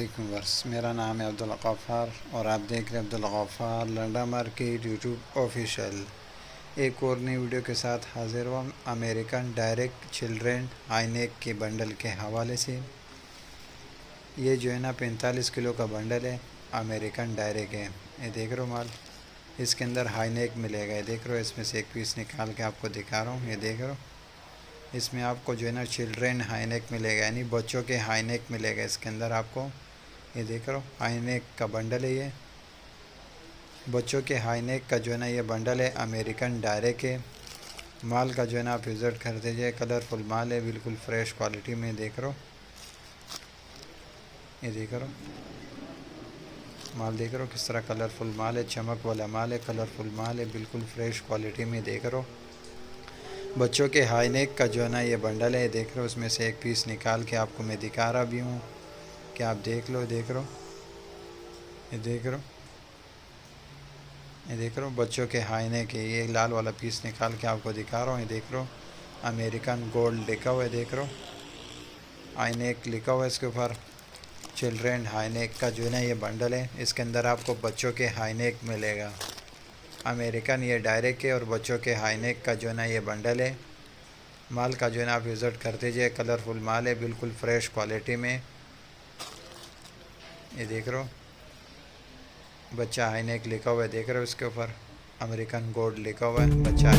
वालेकुम वर्स, मेरा नाम है अब्दुल गफ़ार और आप देख रहे हैं Abdul Ghaffar London market YouTube official. एक और नई वीडियो के साथ हाजिर हुआ अमेरिकन डायरेक्ट चिल्ड्रेन हाईनेक के बंडल के हवाले से। ये जो है ना 45 किलो का बंडल है, अमेरिकन डायरेक्ट है। ये देख रहे हो माल, इसके अंदर हाईनेक मिलेगा। ये देख रहे हो, इसमें से एक पीस निकाल के आपको दिखा रहा हूँ। ये देख रहे हो, इसमें आपको जो है ना चिल्ड्रेन हाईनेक मिलेगा, यानी बच्चों के हाईनेक मिलेगा इसके अंदर आपको। ये देख रहे हो, हाईनेक का बंडल है ये, बच्चों के हाईनेक का जो है ना ये बंडल है, अमेरिकन डायरेक्ट है। माल का जो है ना आप विज़िट कर दीजिए, कलरफुल माल है, बिल्कुल फ्रेश क्वालिटी में। देख रहे हो, ये देख रहे हो माल, देख रहे हो किस तरह कलरफुल माल है, चमक वाला माल है, कलरफुल माल है, बिल्कुल फ्रेश क्वालिटी में। देख रहे हो, बच्चों के हाईनेक का जो है ना ये बंडल है। देख रहे हो, उसमें से एक पीस निकाल के आपको मैं दिखा रहा भी हूँ कि आप देख लो। देख रहे हो, ये देख रहे हो, ये देख रहे हो बच्चों के हाईनेक के, ये लाल वाला पीस निकाल के आपको दिखा रहा हूँ। ये देख रहे हो, अमेरिकन गोल्ड लिखा हुआ है। देख रहे हो, हाईनेक लिखा हुआ है इसके ऊपर। चिल्ड्रेन हाईनेक का जो है ना ये बंडल है, इसके अंदर आपको बच्चों के हाईनेक मिलेगा। अमेरिकन ये डायरेक्ट है और बच्चों के हाईनेक का जो है ना ये बंडल है। माल का जो है ना आप विज़िट कर दीजिए, कलरफुल माल है, बिल्कुल फ्रेश क्वालिटी में। ये देख रहे हो, बच्चा हाईनेक लिखा हुआ है। देख रहे हो, इसके ऊपर अमेरिकन गोल्ड लिखा हुआ है, बच्चा।